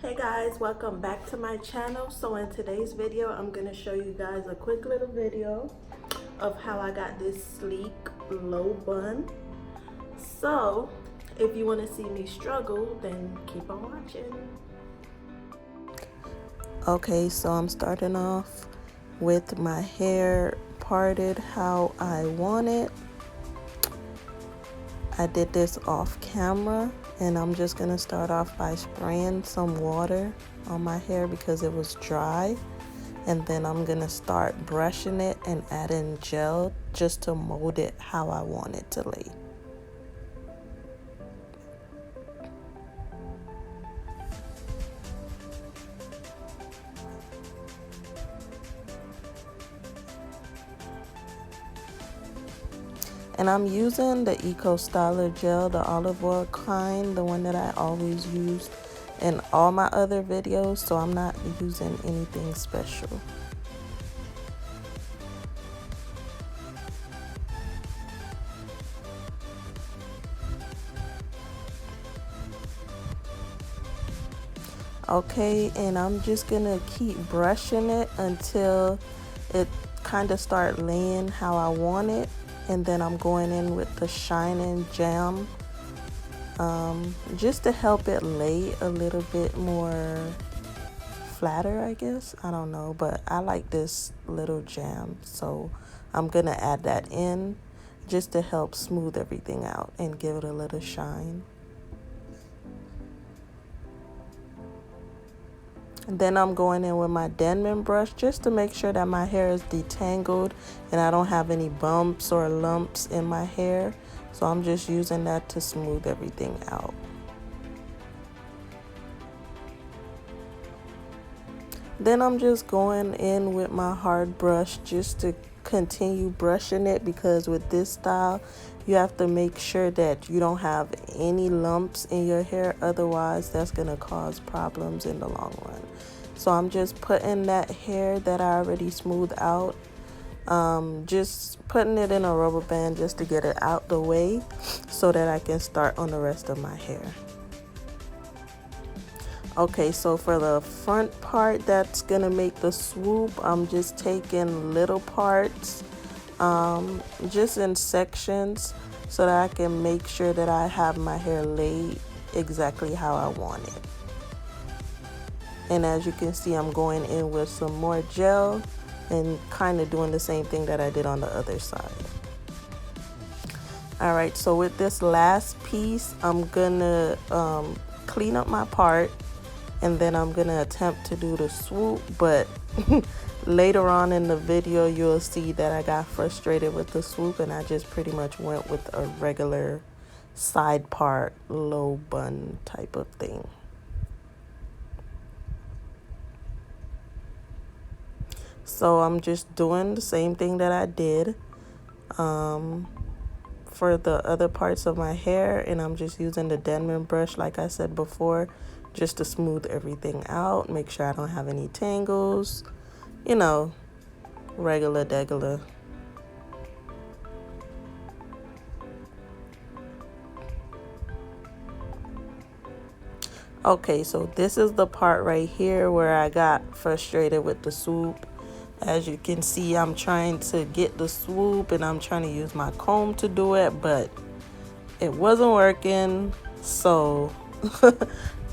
Hey guys, welcome back to my channel. So in today's video, I'm going to show you guys a quick little video of how I got this sleek low bun. So if you want to see me struggle, then keep on watching. Okay, so I'm starting off with my hair parted how I want it. I did this off camera, and I'm just gonna start off by spraying some water on my hair because it was dry, and then I'm gonna start brushing it and adding gel just to mold it how I want it to lay. And I'm using the Eco Styler gel, the olive oil kind, the one that I always use in all my other videos, so I'm not using anything special. Okay, and I'm just gonna keep brushing it until it kind of start laying how I want it. And then I'm going in with the Shining Jam just to help it lay a little bit more flatter, I guess. I don't know, but I like this little jam, so I'm gonna add that in just to help smooth everything out and give it a little shine. And then I'm going in with my denman brush just to make sure that my hair is detangled and I don't have any bumps or lumps in my hair. So I'm just using that to smooth everything out. Then I'm just going in with my hard brush just to continue brushing it, because with this style you have to make sure that you don't have any lumps in your hair, otherwise that's going to cause problems in the long run. So I'm just putting that hair that I already smoothed out, just putting it in a rubber band just to get it out the way so that I can start on the rest of my hair. Okay, so for the front part that's gonna make the swoop, I'm just taking little parts, just in sections, so that I can make sure that I have my hair laid exactly how I want it. And as you can see, I'm going in with some more gel and kind of doing the same thing that I did on the other side. Alright, so with this last piece, I'm gonna clean up my part, and then I'm gonna attempt to do the swoop, but later on in the video you'll see that I got frustrated with the swoop and I just pretty much went with a regular side part low bun type of thing. So I'm just doing the same thing that I did for the other parts of my hair, and I'm just using the denman brush like I said before, just to smooth everything out, make sure I don't have any tangles, you know, regular degular. Okay, so this is the part right here where I got frustrated with the swoop. As you can see, I'm trying to get the swoop and I'm trying to use my comb to do it, but it wasn't working, so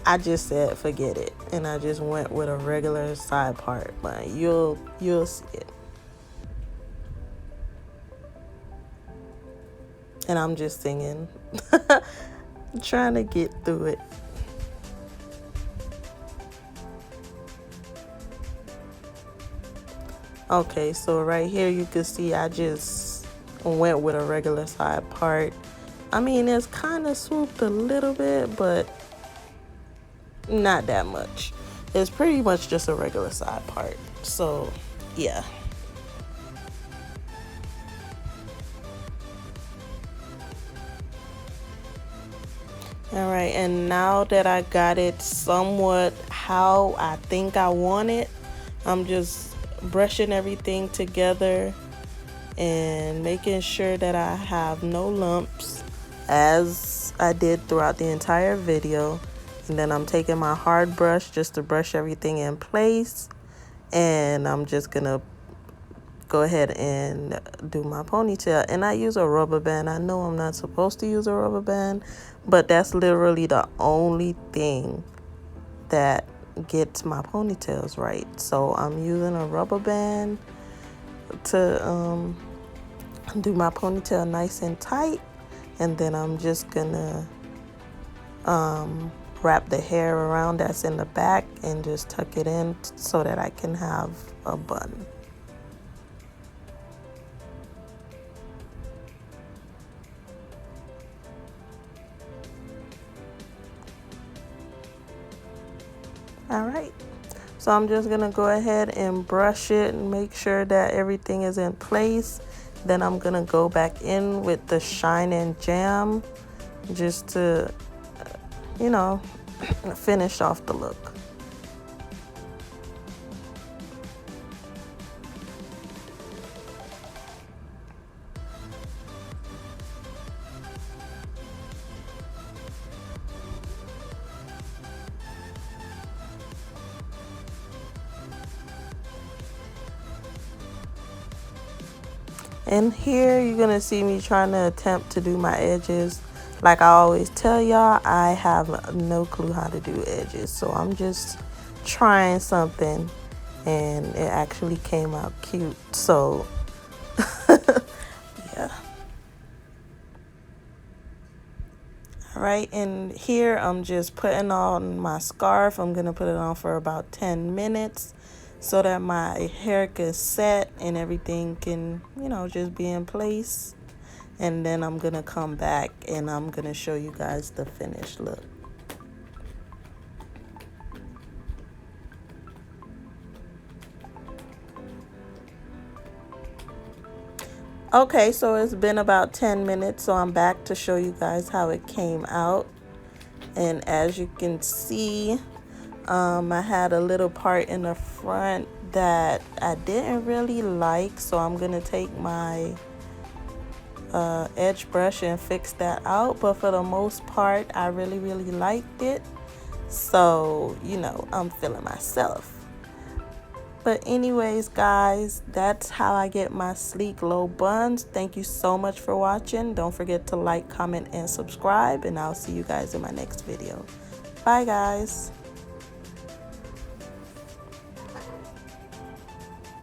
I just said forget it, and I just went with a regular side part, but you'll see it. And I'm just singing, trying to get through it. Okay, so right here you can see I just went with a regular side part. I mean, it's kind of swooped a little bit, but not that much. It's pretty much just a regular side part. So, yeah. Alright, and now that I got it somewhat how I think I want it, I'm just brushing everything together and making sure that I have no lumps, as I did throughout the entire video. And then I'm taking my hard brush just to brush everything in place. And I'm just going to go ahead and do my ponytail. And I use a rubber band. I know I'm not supposed to use a rubber band, but that's literally the only thing that gets my ponytails right. So I'm using a rubber band to do my ponytail nice and tight. And then I'm just gonna wrap the hair around that's in the back and just tuck it in so that I can have a bun. All right, so I'm just gonna go ahead and brush it and make sure that everything is in place. Then I'm gonna go back in with the Shine and Jam just to, you know, finish off the look. And here you're gonna see me trying to attempt to do my edges. Like I always tell y'all, I have no clue how to do edges. So I'm just trying something and it actually came out cute. So yeah. All right, and here I'm just putting on my scarf. I'm gonna put it on for about 10 minutes so that my hair can set and everything can, you know, just be in place. And then I'm gonna come back and I'm gonna show you guys the finished look. Okay, so it's been about 10 minutes, so I'm back to show you guys how it came out. And as you can see, I had a little part in the front that I didn't really like, so I'm gonna take my edge brush and fix that out. But for the most part, I really liked it, so you know, I'm feeling myself. But anyways, guys, that's how I get my sleek low buns. Thank you so much for watching. Don't forget to like, comment, and subscribe, and I'll see you guys in my next video. Bye, guys.